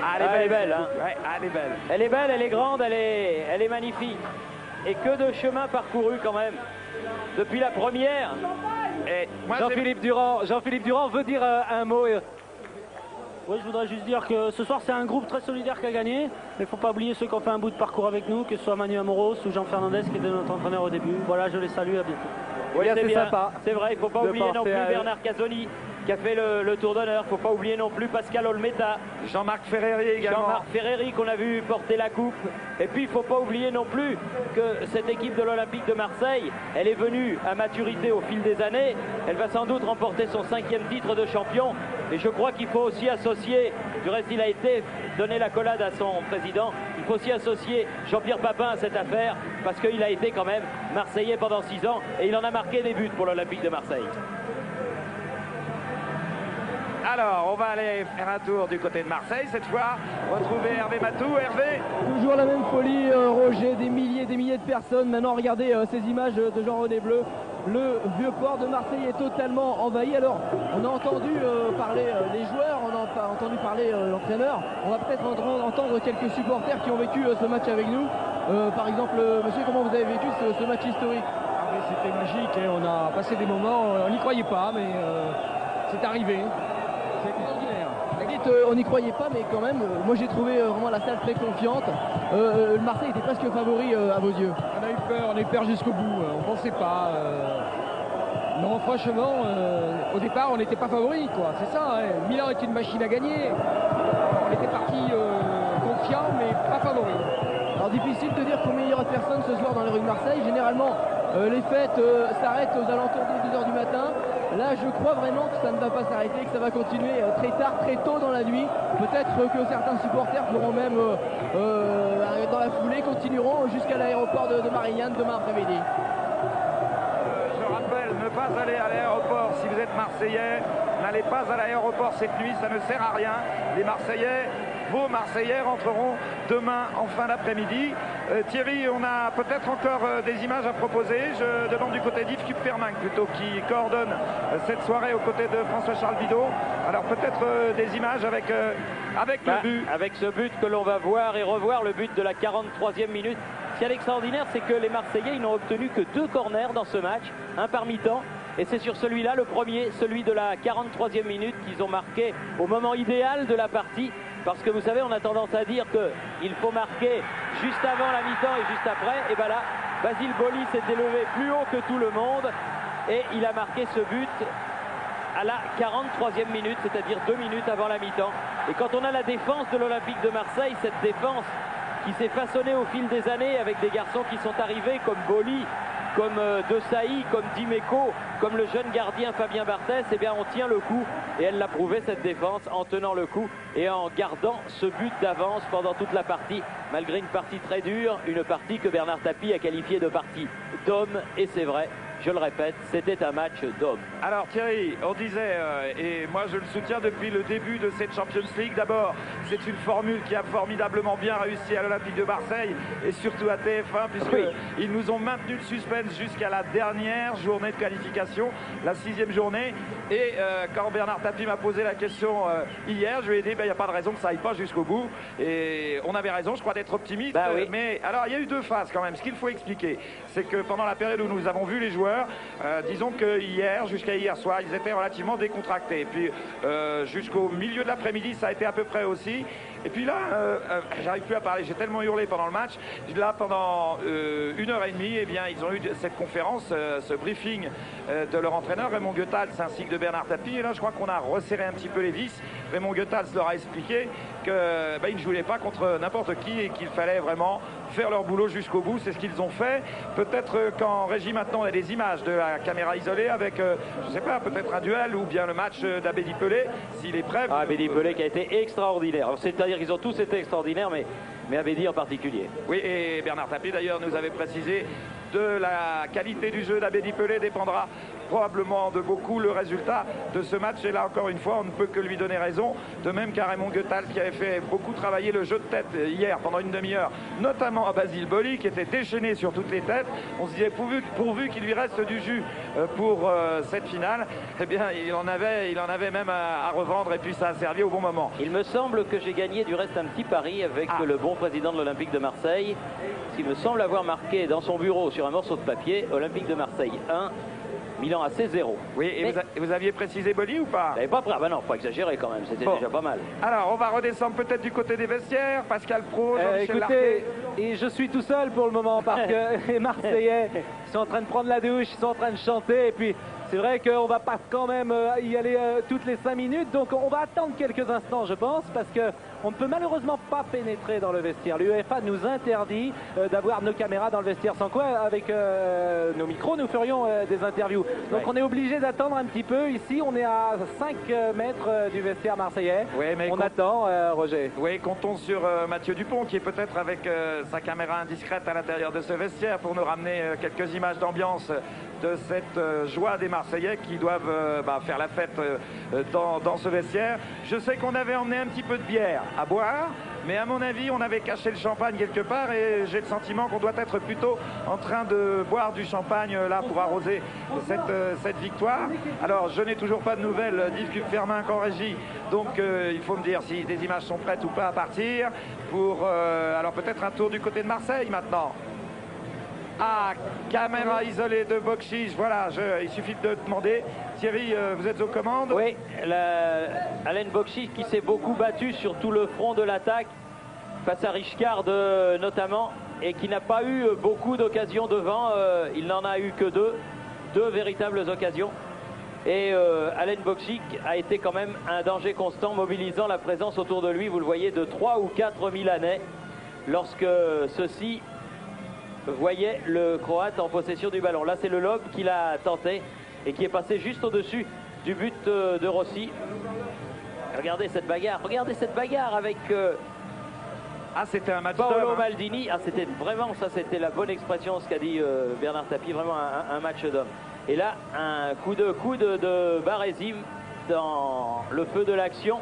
Ah, elle est belle, hein. Ouais, elle est belle. Elle est belle, elle est grande, elle est magnifique. Et que de chemin parcouru quand même. Depuis la première. Et Jean-Philippe Durand veut dire un mot. Oui, je voudrais juste dire que ce soir, c'est un groupe très solidaire qui a gagné. Mais il ne faut pas oublier ceux qui ont fait un bout de parcours avec nous, que ce soit Manu Amoros ou Jean Fernandez qui était notre entraîneur au début. Voilà, je les salue, à bientôt. Oui, c'est sympa. C'est vrai, il ne faut pas oublier non plus Bernard Casoni qui a fait le tour d'honneur. Il ne faut pas oublier non plus Pascal Olmeta. Jean-Marc Ferreri également. Jean-Marc Ferreri qu'on a vu porter la coupe. Et puis il ne faut pas oublier non plus que cette équipe de l'Olympique de Marseille, elle est venue à maturité au fil des années. Elle va sans doute remporter son 5e titre de champion. Et je crois qu'il faut aussi associer, du reste il a été donné l'accolade à son président, il faut aussi associer Jean-Pierre Papin à cette affaire parce qu'il a été quand même Marseillais pendant 6 ans et il en a marqué des buts pour l'Olympique de Marseille. Alors, on va aller faire un tour du côté de Marseille, cette fois, retrouver Hervé Matou. Hervé. Toujours la même folie, Roger, des milliers de personnes. Maintenant, regardez ces images de Jean-René Bleu. Le vieux port de Marseille est totalement envahi. Alors, on a entendu parler les joueurs, on a entendu parler l'entraîneur. On va peut-être entendre quelques supporters qui ont vécu ce match avec nous. Par exemple, monsieur, comment vous avez vécu ce match historique? C'était magique, hein. On a passé des moments, on n'y croyait pas, mais c'est arrivé. C'est extraordinaire. On n'y croyait pas, mais quand même, moi j'ai trouvé vraiment la salle très confiante. Le Marseille était presque favori à vos yeux. On a eu peur jusqu'au bout, on pensait pas. Non, franchement, au départ, on n'était pas favori, quoi. C'est ça, hein. Milan est une machine à gagner. On était parti confiant, mais pas favori. Alors difficile de dire combien il y aura de personnes ce soir dans les rues de Marseille. Généralement, les fêtes s'arrêtent aux alentours de 2 h du matin. Là, je crois vraiment que ça ne va pas s'arrêter, que ça va continuer très tard, très tôt dans la nuit. Peut-être que certains supporters pourront même, dans la foulée, continueront jusqu'à l'aéroport de Marignane demain après-midi. Je rappelle, ne pas aller à l'aéroport si vous êtes Marseillais. N'allez pas à l'aéroport cette nuit, ça ne sert à rien. Les Marseillais, vos Marseillais rentreront demain en fin d'après-midi. Thierry, on a peut-être encore des images à proposer. Je demande du côté d'Yves Kupferman plutôt qui coordonne cette soirée aux côtés de François-Charles Bidot. Alors peut-être des images avec le but. Avec ce but que l'on va voir et revoir, le but de la 43e minute. Ce qui est extraordinaire, c'est que les Marseillais ils n'ont obtenu que 2 corners dans ce match, un par mi-temps. Et c'est sur celui-là, le premier, celui de la 43e minute, qu'ils ont marqué au moment idéal de la partie. Parce que vous savez, on a tendance à dire qu'il faut marquer juste avant la mi-temps et juste après. Et bien là, Basile Boli s'était levé plus haut que tout le monde. Et il a marqué ce but à la 43e minute, c'est-à-dire 2 minutes avant la mi-temps. Et quand on a la défense de l'Olympique de Marseille, cette défense qui s'est façonnée au fil des années avec des garçons qui sont arrivés comme Boli, comme De Sailly, comme Dimeco, comme le jeune gardien Fabien Barthès, eh bien on tient le coup et elle l'a prouvé cette défense en tenant le coup et en gardant ce but d'avance pendant toute la partie, malgré une partie très dure, une partie que Bernard Tapie a qualifiée de partie d'homme et c'est vrai. Je le répète, c'était un match d'homme. Alors Thierry, on disait, et moi je le soutiens depuis le début de cette Champions League, d'abord c'est une formule qui a formidablement bien réussi à l'Olympique de Marseille et surtout à TF1 puisqu'ils nous ont maintenu le suspense jusqu'à la dernière journée de qualification, la 6e journée. Et quand Bernard Tapie m'a posé la question hier, je lui ai dit, il n'y a pas de raison que ça aille pas jusqu'au bout. Et on avait raison, je crois, d'être optimiste. Oui. Mais alors il y a eu 2 phases quand même. Ce qu'il faut expliquer, c'est que pendant la période où nous avons vu les joueurs, disons que jusqu'à hier soir, ils étaient relativement décontractés. Et puis jusqu'au milieu de l'après-midi, ça a été à peu près aussi. Et puis là, j'arrive plus à parler, j'ai tellement hurlé pendant le match. Là, pendant 1h30, eh bien, ils ont eu cette conférence, ce briefing de leur entraîneur, Raymond Goethals, ainsi que de Bernard Tapie. Et là, je crois qu'on a resserré un petit peu les vis. Raymond Goethals leur a expliqué qu'ils ne jouaient pas contre n'importe qui et qu'il fallait vraiment faire leur boulot jusqu'au bout. C'est ce qu'ils ont fait. Peut-être qu'en régie maintenant, on a des images de la caméra isolée avec, je ne sais pas, peut-être un duel ou bien le match d'Abedi Pelé, s'il est prêt. Abedi Pelé qui a été extraordinaire. C'est-à-dire qu'ils ont tous été extraordinaires, mais Abedi en particulier. Oui, et Bernard Tapie d'ailleurs nous avait précisé de la qualité du jeu d'Abedi Pelé dépendra probablement de beaucoup le résultat de ce match. Et là, encore une fois, on ne peut que lui donner raison. De même qu'à Raymond Goethals, qui avait fait beaucoup travailler le jeu de tête hier pendant une demi-heure, notamment à Basile Boli, qui était déchaîné sur toutes les têtes. On se disait pourvu qu'il lui reste du jus pour cette finale. Eh bien, il en avait même à revendre, et puis ça a servi au bon moment. Il me semble que j'ai gagné du reste un petit pari avec le bon président de l'Olympique de Marseille, qui me semble avoir marqué dans son bureau sur un morceau de papier Olympique de Marseille 1, Milan AC 0. Oui, et vous aviez précisé Boli ou pas? Pas prêt. Ah ben non, faut pas exagérer quand même, c'était déjà pas mal. Alors, on va redescendre peut-être du côté des vestiaires. Pascal Pro, Jean-Michel Larquet. Et je suis tout seul pour le moment parce que les Marseillais sont en train de prendre la douche, ils sont en train de chanter, et puis c'est vrai qu'on va pas quand même y aller toutes les 5 minutes, donc on va attendre quelques instants, je pense, parce que on ne peut malheureusement pas pénétrer dans le vestiaire. L'UEFA nous interdit d'avoir nos caméras dans le vestiaire, sans quoi avec nos micros nous ferions des interviews. Donc on est obligé d'attendre un petit peu. Ici on est à 5 mètres du vestiaire marseillais. Ouais, mais on attend, Roger. Oui, comptons sur Mathieu Dupont, qui est peut-être avec sa caméra indiscrète à l'intérieur de ce vestiaire pour nous ramener quelques images d'ambiance de cette joie des Marseillais qui doivent faire la fête dans ce vestiaire. Je sais qu'on avait emmené un petit peu de bière à boire, mais à mon avis on avait caché le champagne quelque part, et j'ai le sentiment qu'on doit être plutôt en train de boire du champagne là pour arroser cette victoire. Alors je n'ai toujours pas de nouvelles d'Yves Fermin qu'en régie, donc il faut me dire si des images sont prêtes ou pas à partir pour alors peut-être un tour du côté de Marseille maintenant. Ah, caméra isolée de Bokchich, voilà, il suffit de demander. Thierry, vous êtes aux commandes? Oui, Alen Bokchich qui s'est beaucoup battu sur tout le front de l'attaque face à Richcard notamment, et qui n'a pas eu beaucoup d'occasions devant. Il n'en a eu que deux véritables occasions. Et Alen Bokchich a été quand même un danger constant, mobilisant la présence autour de lui, vous le voyez, de 3 ou 4 Milanais, lorsque ceux-ci voyait le Croate en possession du ballon. Là, c'est le lob qu'il a tenté et qui est passé juste au-dessus du but de Rossi. Regardez cette bagarre avec c'était un match Paolo Maldini. Ah, c'était vraiment, ça c'était la bonne expression, ce qu'a dit Bernard Tapie, vraiment un match d'homme. Et là, un coup de Baresi dans le feu de l'action,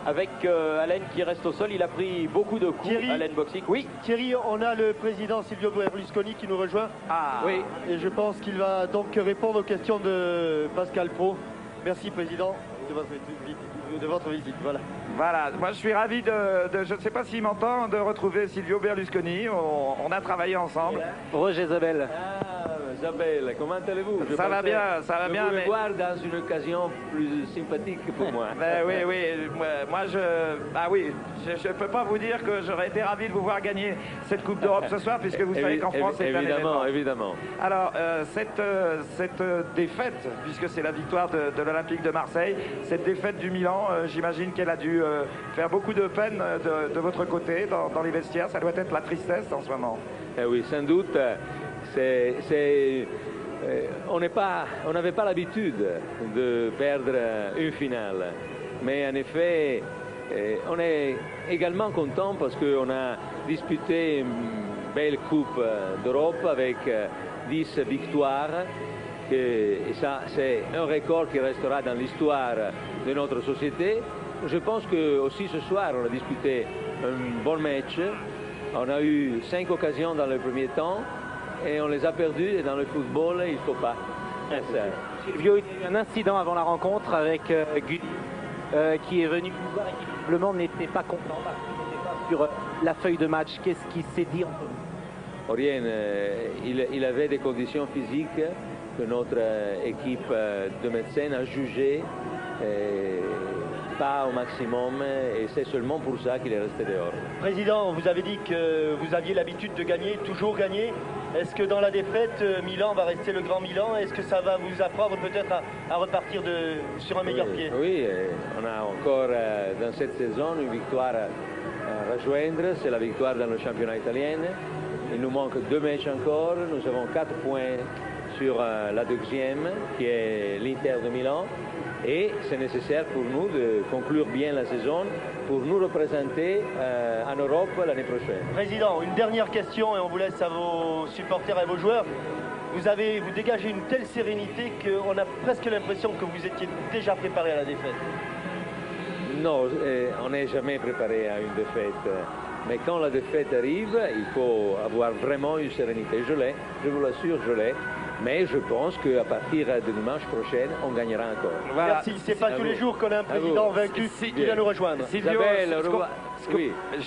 avec Alen qui reste au sol. Il a pris beaucoup de coups, Alen Bokchich. Oui, Thierry, on a le président Silvio Berlusconi qui nous rejoint. Oui. Et je pense qu'il va donc répondre aux questions de Pascal Pro. Merci, président, de votre visite. Voilà, moi je suis ravi je ne sais pas s'il m'entend, de retrouver Silvio Berlusconi. On a travaillé ensemble. Roger Zabel. Isabelle, comment allez-vous? Ça va bien. Je voulais voir dans une occasion plus sympathique pour moi. Oui, moi je ne peux pas vous dire que j'aurais été ravi de vous voir gagner cette Coupe d'Europe ce soir, puisque vous savez qu'en France c'est un événement. Évidemment. Alors cette défaite, puisque c'est la victoire de l'Olympique de Marseille, cette défaite du Milan, j'imagine qu'elle a dû faire beaucoup de peine de votre côté dans les vestiaires. Ça doit être la tristesse en ce moment. Oui, sans doute. On n'avait pas l'habitude de perdre une finale, mais en effet on est également content parce qu'on a disputé une belle Coupe d'Europe avec 10 victoires, et ça c'est un record qui restera dans l'histoire de notre société. Je pense que aussi ce soir on a disputé un bon match. On a eu 5 occasions dans le premier temps et on les a perdues, et dans le football, il ne faut pas. Silvio, il y a eu un incident avant la rencontre avec Guy qui est venu nous voir et qui visiblement n'était pas content parce qu'il n'était pas sur la feuille de match. Qu'est-ce qui s'est dit entre vous? Rien, il avait des conditions physiques que notre équipe de médecins a jugées pas au maximum, et c'est seulement pour ça qu'il est resté dehors. Président, vous avez dit que vous aviez l'habitude de gagner, toujours gagner. Est-ce que dans la défaite, Milan va rester le grand Milan? Est-ce que ça va vous apprendre peut-être à repartir sur un meilleur pied? Oui, on a encore dans cette saison une victoire à rejoindre, c'est la victoire dans le championnat italien. Il nous manque 2 matchs encore, nous avons 4 points sur la deuxième qui est l'Inter de Milan. Et c'est nécessaire pour nous de conclure bien la saison pour nous représenter en Europe l'année prochaine. Président, une dernière question et on vous laisse à vos supporters et à vos joueurs. vous dégagez une telle sérénité qu'on a presque l'impression que vous étiez déjà préparé à la défaite. Non, on n'est jamais préparé à une défaite. Mais quand la défaite arrive, il faut avoir vraiment une sérénité. Je l'ai, je vous l'assure, je l'ai. Mais je pense qu'à partir de dimanche prochain, on gagnera encore. Voilà. Merci, c'est pas tous les jours qu'on a un président vaincu qui vient nous rejoindre. Silvio, ce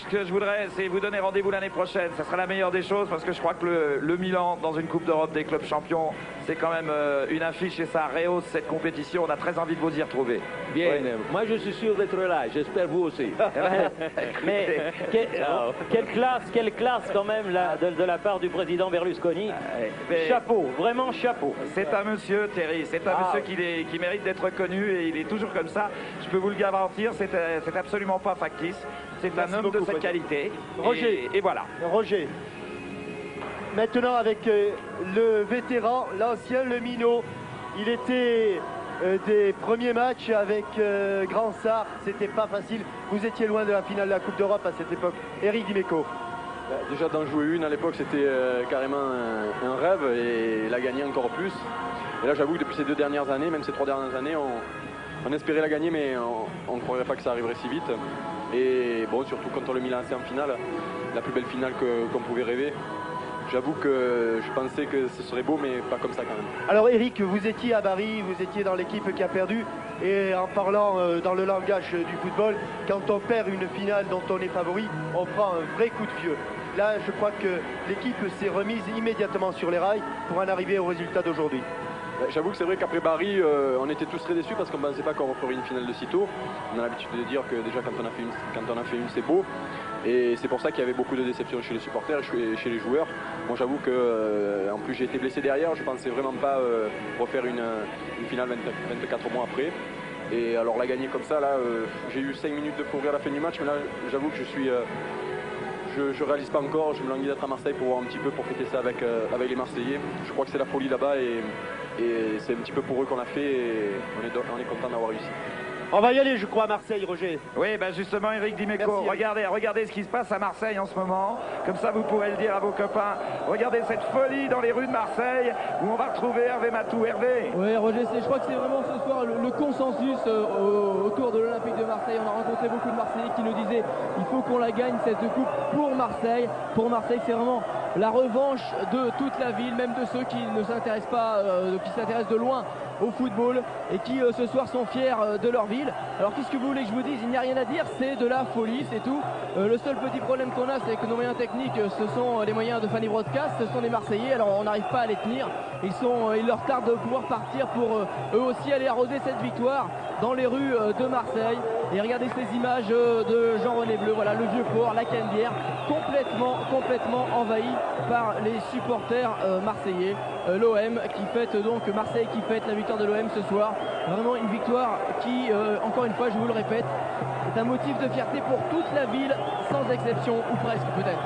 que je voudrais, c'est vous donner rendez-vous l'année prochaine. Ça sera la meilleure des choses parce que je crois que le Milan, dans une Coupe d'Europe des clubs champions, c'est quand même une affiche et ça rehausse cette compétition. On a très envie de vous y retrouver. Bien, moi je suis sûr d'être là, j'espère vous aussi. Mais quelle classe quand même de la part du président Berlusconi. Chapeau, vraiment chapeau. C'est un monsieur, Thierry, c'est un monsieur qui mérite d'être connu et il est toujours comme ça. Je peux vous le garantir, c'est absolument pas factice. C'est un homme de cette qualité. Roger. Et voilà. Roger. Maintenant avec le vétéran, l'ancien, le minot. Il était des premiers matchs avec Grand Sarre. C'était pas facile. Vous étiez loin de la finale de la Coupe d'Europe à cette époque. Eric Dimeco. Déjà d'en jouer une à l'époque c'était carrément un rêve et la gagner encore plus. Et là j'avoue que depuis ces 2 dernières années, même ces 3 dernières années, on espérait la gagner mais on ne croyait pas que ça arriverait si vite. Et bon, surtout quand on le Milan AC en finale, la plus belle finale qu'on pouvait rêver. J'avoue que je pensais que ce serait beau, mais pas comme ça quand même. Alors Eric, vous étiez à Bari, vous étiez dans l'équipe qui a perdu. Et en parlant dans le langage du football, quand on perd une finale dont on est favori, on prend un vrai coup de vieux. Là, je crois que l'équipe s'est remise immédiatement sur les rails pour en arriver au résultat d'aujourd'hui. J'avoue que c'est vrai qu'après Bari, on était tous très déçus parce qu'on ne pensait pas qu'on referait une finale de sitôt. On a l'habitude de dire que déjà quand on a fait une, c'est beau. Et c'est pour ça qu'il y avait beaucoup de déceptions chez les supporters et chez les joueurs. Bon, j'avoue que en plus j'ai été blessé derrière, je pensais vraiment pas refaire une finale 24 mois après. Et alors la gagner comme ça, là, j'ai eu 5 minutes de courir à la fin du match, mais là j'avoue que je réalise pas encore, je me languis d'être à Marseille pour voir un petit peu, pour fêter ça avec les Marseillais. Je crois que c'est la folie là-bas et c'est un petit peu pour eux qu'on a fait et on est content d'avoir réussi. On va y aller, je crois, à Marseille, Roger. Oui, ben justement, Eric Dimeco, regardez ce qui se passe à Marseille en ce moment. Comme ça, vous pourrez le dire à vos copains. Regardez cette folie dans les rues de Marseille où on va retrouver Hervé Matou. Hervé. Oui, Roger, je crois que c'est vraiment ce soir le consensus autour de l'Olympique de Marseille. On a rencontré beaucoup de Marseillais qui nous disaient il faut qu'on la gagne, cette coupe, pour Marseille. Pour Marseille, c'est vraiment la revanche de toute la ville, même de ceux qui ne s'intéressent pas, qui s'intéressent de loin au football et qui ce soir sont fiers de leur ville. Alors qu'est-ce que vous voulez que je vous dise? Il n'y a rien à dire, c'est de la folie, c'est tout. Le seul petit problème qu'on a, c'est que nos moyens techniques, ce sont les moyens de Fanny Broadcast, ce sont les Marseillais, alors on n'arrive pas à les tenir. Il leur tarde de pouvoir partir pour eux aussi aller arroser cette victoire dans les rues de Marseille. Et regardez ces images de Jean-René Bleu, voilà le vieux port, la Canebière, complètement envahi par les supporters marseillais. L'OM qui fête donc, Marseille qui fête la victoire de l'OM ce soir. Vraiment une victoire qui, encore une fois, je vous le répète, est un motif de fierté pour toute la ville, sans exception, ou presque peut-être.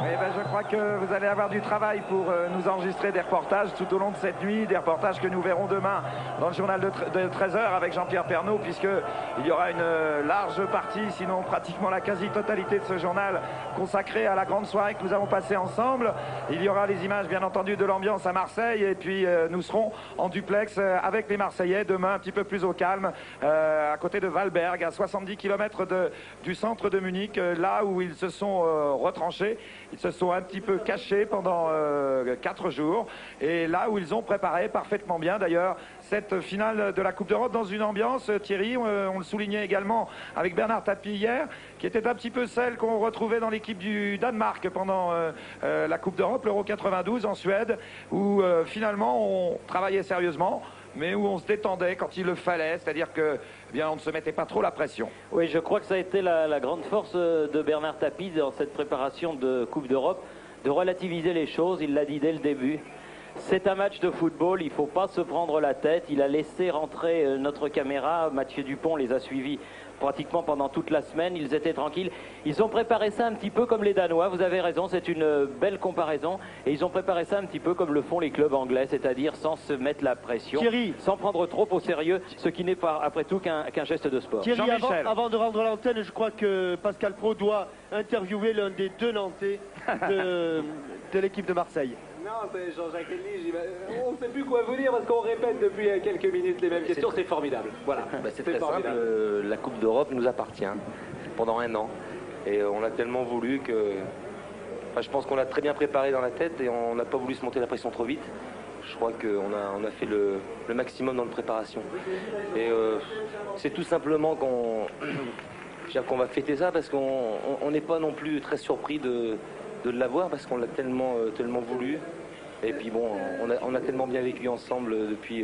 Oui, ben, je crois que vous allez avoir du travail pour nous enregistrer des reportages tout au long de cette nuit, des reportages que nous verrons demain dans le journal de 13h avec Jean-Pierre Pernaut, puisqu'il y aura une large partie, sinon pratiquement la quasi-totalité de ce journal consacrée à la grande soirée que nous avons passée ensemble. Il y aura les images, bien entendu, de l'ambiance à Marseille, et puis nous serons en duplex avec les Marseillais demain, un petit peu plus au calme, à côté de Valberg, à 70 km du centre de Munich, là où ils se sont retranchés. Ils se sont un petit peu cachés pendant 4 jours et là où ils ont préparé parfaitement bien d'ailleurs cette finale de la Coupe d'Europe dans une ambiance, Thierry, on le soulignait également avec Bernard Tapie hier, qui était un petit peu celle qu'on retrouvait dans l'équipe du Danemark pendant la Coupe d'Europe, l'Euro 92 en Suède, où finalement on travaillait sérieusement, mais où on se détendait quand il le fallait, c'est-à-dire que bien, on ne se mettait pas trop la pression. Oui, je crois que ça a été la grande force de Bernard Tapie dans cette préparation de Coupe d'Europe, de relativiser les choses, il l'a dit dès le début. C'est un match de football, il ne faut pas se prendre la tête. Il a laissé rentrer notre caméra, Mathieu Dupont les a suivis pratiquement pendant toute la semaine, ils étaient tranquilles. Ils ont préparé ça un petit peu comme les Danois, vous avez raison, c'est une belle comparaison. Et ils ont préparé ça un petit peu comme le font les clubs anglais, c'est-à-dire sans se mettre la pression, Thierry, sans prendre trop au sérieux, ce qui n'est pas après tout qu'un geste de sport. Thierry, avant de rendre l'antenne, je crois que Pascal Pro doit interviewer l'un des 2 Nantais de l'équipe de Marseille. Non, Non, c'est Jean-Jacques Elie. On ne sait plus quoi vous dire parce qu'on répète depuis quelques minutes les mêmes questions. C'est formidable. Voilà. C'est très simple. La Coupe d'Europe nous appartient pendant 1 an. Et on a tellement voulu que... Enfin, je pense qu'on l'a très bien préparé dans la tête et on n'a pas voulu se monter la pression trop vite. Je crois qu'on a fait le maximum dans la préparation. Et c'est tout simplement qu'on va fêter ça parce qu'on n'est pas non plus très surpris de l'avoir parce qu'on l'a tellement voulu. Et puis bon, on a tellement bien vécu ensemble depuis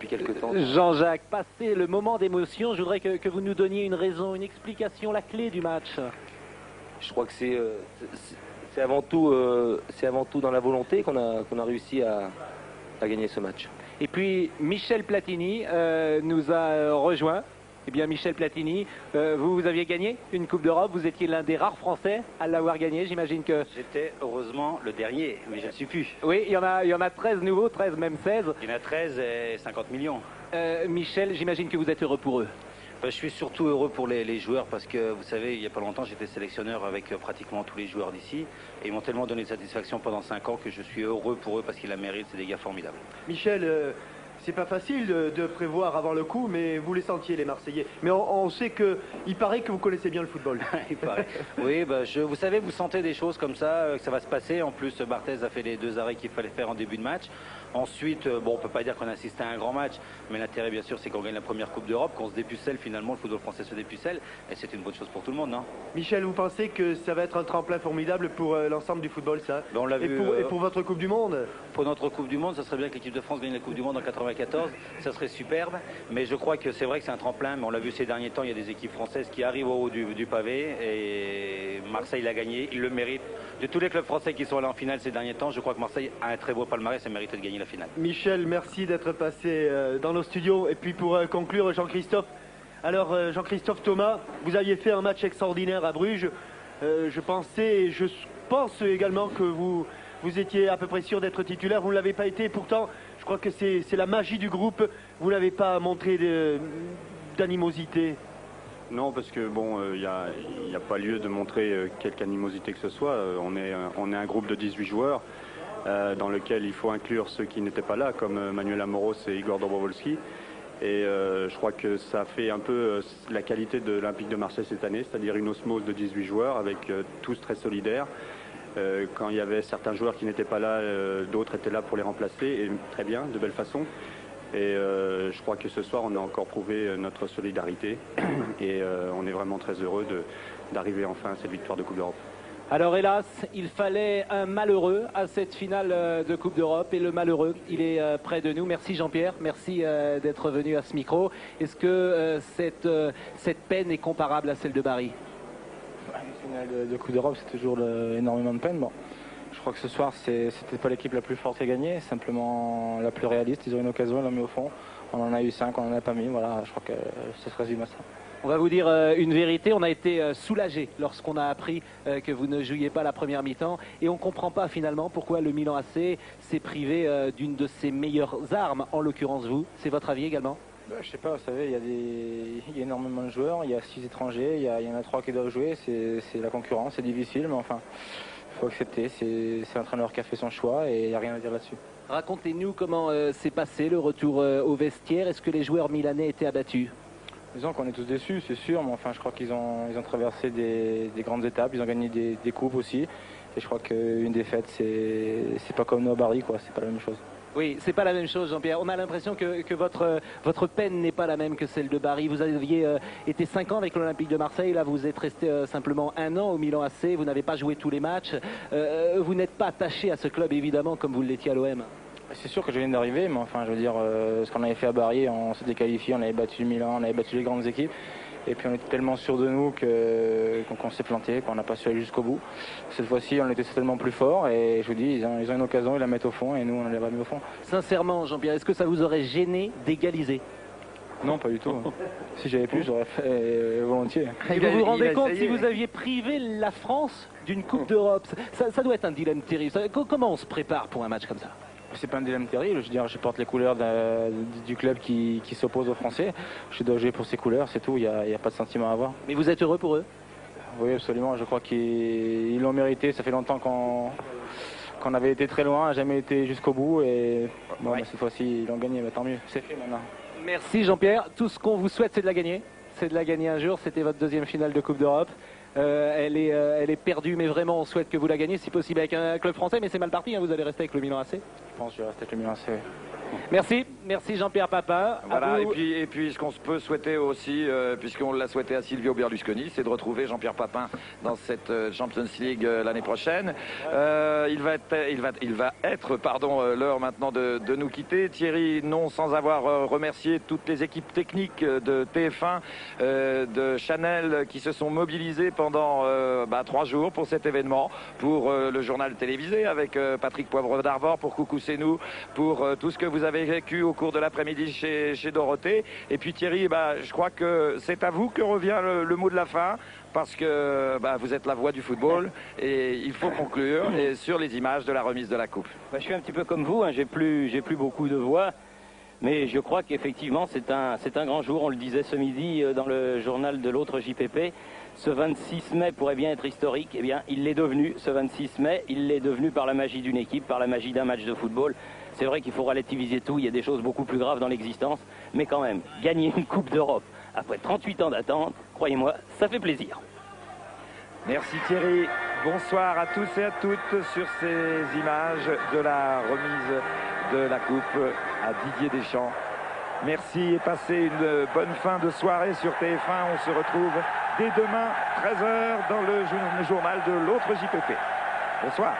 quelques temps. Jean-Jacques, passé le moment d'émotion, je voudrais que vous nous donniez une raison, une explication, la clé du match. Je crois que c'est avant tout dans la volonté qu'on a réussi à gagner ce match. Et puis Michel Platini nous a rejoint. Eh bien Michel Platini, vous aviez gagné une Coupe d'Europe, vous étiez l'un des rares Français à l'avoir gagné, j'imagine que... J'étais heureusement le dernier, mais je ne suis plus. Oui, il y en a 13 nouveaux, 13 même 16. Il y en a 13 et 50 millions. Michel, j'imagine que vous êtes heureux pour eux. Je suis surtout heureux pour les joueurs parce que vous savez, il n'y a pas longtemps j'étais sélectionneur avec pratiquement tous les joueurs d'ici et ils m'ont tellement donné de satisfaction pendant 5 ans que je suis heureux pour eux parce qu'ils la méritent, c'est des gars formidables. Michel, c'est pas facile de prévoir avant le coup, mais vous les sentiez les Marseillais. Mais on sait il paraît que vous connaissez bien le football. Il paraît. Oui, vous savez, vous sentez des choses comme ça, que ça va se passer. En plus, Barthez a fait les 2 arrêts qu'il fallait faire en début de match. Ensuite, bon, on peut pas dire qu'on assiste à un grand match, mais l'intérêt, bien sûr, c'est qu'on gagne la première Coupe d'Europe, qu'on se dépucelle finalement, le football français se dépucelle, et c'est une bonne chose pour tout le monde, non? Michel, vous pensez que ça va être un tremplin formidable pour l'ensemble du football, ça? On l'a vu, et pour votre Coupe du Monde? Pour notre Coupe du Monde, ça serait bien que l'équipe de France gagne la Coupe du Monde en 94, ça serait superbe, mais je crois que c'est vrai que c'est un tremplin, mais on l'a vu ces derniers temps, il y a des équipes françaises qui arrivent au haut du pavé, et Marseille l'a gagné, il le mérite. De tous les clubs français qui sont allés en finale ces derniers temps, je crois que Marseille a un très beau palmarès et mérite de gagner la finale. Michel, merci d'être passé dans nos studios. Et puis pour conclure, Jean-Christophe. Alors Jean-Christophe Thomas, vous aviez fait un match extraordinaire à Bruges. Je pense également que vous étiez à peu près sûr d'être titulaire. Vous ne l'avez pas été. Pourtant, je crois que c'est la magie du groupe. Vous n'avez pas montré d'animosité. Non, parce que bon, il n'y a pas lieu de montrer quelque animosité que ce soit. On est un groupe de 18 joueurs dans lequel il faut inclure ceux qui n'étaient pas là, comme Manuel Amoros et Igor Dobrovolski. Et je crois que ça fait un peu la qualité de l'Olympique de Marseille cette année, c'est-à-dire une osmose de 18 joueurs avec tous très solidaires. Quand il y avait certains joueurs qui n'étaient pas là, d'autres étaient là pour les remplacer, et très bien, de belle façon. Et je crois que ce soir, on a encore prouvé notre solidarité et on est vraiment très heureux d'arriver enfin à cette victoire de Coupe d'Europe. Alors hélas, il fallait un malheureux à cette finale de Coupe d'Europe et le malheureux, il est près de nous. Merci Jean-Pierre, merci d'être venu à ce micro. Est-ce que cette peine est comparable à celle de Bari? Une finale de Coupe d'Europe, c'est toujours énormément de peine. Bon. Je crois que ce soir, c'était pas l'équipe la plus forte qui a gagné, simplement la plus réaliste. Ils ont une occasion, ils l'ont mis au fond. On en a eu 5, on en a pas mis. Voilà, je crois que ça se résume à ça. On va vous dire une vérité, on a été soulagé lorsqu'on a appris que vous ne jouiez pas la première mi-temps et on ne comprend pas finalement pourquoi le Milan AC s'est privé d'une de ses meilleures armes, en l'occurrence vous. C'est votre avis également? Je sais pas, vous savez, il y a énormément de joueurs, il y a 6 étrangers, il y en a 3 qui doivent jouer, c'est la concurrence, c'est difficile, mais enfin, il faut accepter, c'est l'entraîneur qui a fait son choix et il n'y a rien à dire là-dessus. Racontez-nous comment s'est passé le retour au vestiaire, est-ce que les joueurs milanais étaient abattus? Disons qu'on est tous déçus, c'est sûr, mais enfin je crois qu'ils ont traversé des grandes étapes, ils ont gagné des coupes aussi, et je crois qu'une défaite, c'est pas comme nous à Bari, quoi, c'est pas la même chose. Oui, c'est pas la même chose, Jean-Pierre. On a l'impression que votre peine n'est pas la même que celle de Bari. Vous aviez été 5 ans avec l'Olympique de Marseille, là vous êtes resté simplement 1 an au Milan AC, vous n'avez pas joué tous les matchs, vous n'êtes pas attaché à ce club évidemment comme vous l'étiez à l'OM. C'est sûr que je viens d'arriver, mais enfin, je veux dire, ce qu'on avait fait à Bari, on s'était qualifié, on avait battu Milan, on avait battu les grandes équipes. Et puis on était tellement sûr de nous qu'on s'est planté, qu'on n'a pas su aller jusqu'au bout. Cette fois-ci, on était tellement plus fort et je vous dis, ils ont une occasion, ils la mettent au fond et nous, on ne l'a pas mis au fond. Sincèrement, Jean-Pierre, est-ce que ça vous aurait gêné d'égaliser? Non, pas du tout. Si j'avais pu, j'aurais fait volontiers. Et vous vous rendez compte, si vous aviez privé la France d'une Coupe d'Europe, ça doit être un dilemme terrible. Comment on se prépare pour un match comme ça? C'est pas un dilemme terrible, je veux dire, je porte les couleurs du club qui s'oppose aux Français. Je dois jouer pour ces couleurs, c'est tout, il n'y a pas de sentiment à avoir. Mais vous êtes heureux pour eux? Oui, absolument, je crois qu'ils l'ont mérité. Ça fait longtemps qu'on avait été très loin, jamais été jusqu'au bout. Et bon, cette fois-ci, ils l'ont gagné, tant mieux. C'est fait maintenant. Merci Jean-Pierre. Tout ce qu'on vous souhaite, c'est de la gagner. C'est de la gagner un jour. C'était votre deuxième finale de Coupe d'Europe. Elle est perdue, mais vraiment, on souhaite que vous la gagnez, si possible avec un club français. Mais c'est mal parti, hein, vous allez rester avec le Milan AC. Je pense que je vais rester avec le Milan AC. Merci Jean-Pierre Papin. Voilà, et puis ce qu'on peut souhaiter aussi, puisqu'on l'a souhaité à Silvio Berlusconi, c'est de retrouver Jean-Pierre Papin dans cette Champions League l'année prochaine. Il va être l'heure maintenant de nous quitter. Thierry, non sans avoir remercié toutes les équipes techniques de TF1, de Chanel, qui se sont mobilisées pendant 3 jours pour cet événement, pour le journal télévisé avec Patrick Poivre d'Arvor, pour Coucou c'est nous, pour tout ce que vous avez vécu au cours de l'après-midi chez Dorothée. Et puis Thierry, je crois que c'est à vous que revient le mot de la fin, parce que vous êtes la voix du football et il faut conclure et sur les images de la remise de la coupe. Je suis un petit peu comme vous, hein, j'ai plus beaucoup de voix, mais je crois qu'effectivement c'est un grand jour. On le disait ce midi dans le journal de l'autre JPP. Ce 26 mai pourrait bien être historique. Eh bien, il l'est devenu. Ce 26 mai, il l'est devenu par la magie d'une équipe, par la magie d'un match de football. C'est vrai qu'il faut relativiser tout. Il y a des choses beaucoup plus graves dans l'existence. Mais quand même, gagner une Coupe d'Europe après 38 ans d'attente, croyez-moi, ça fait plaisir. Merci Thierry. Bonsoir à tous et à toutes sur ces images de la remise de la coupe à Didier Deschamps. Merci et passez une bonne fin de soirée sur TF1. On se retrouve dès demain, 13h, dans le journal de l'autre JPP. Bonsoir.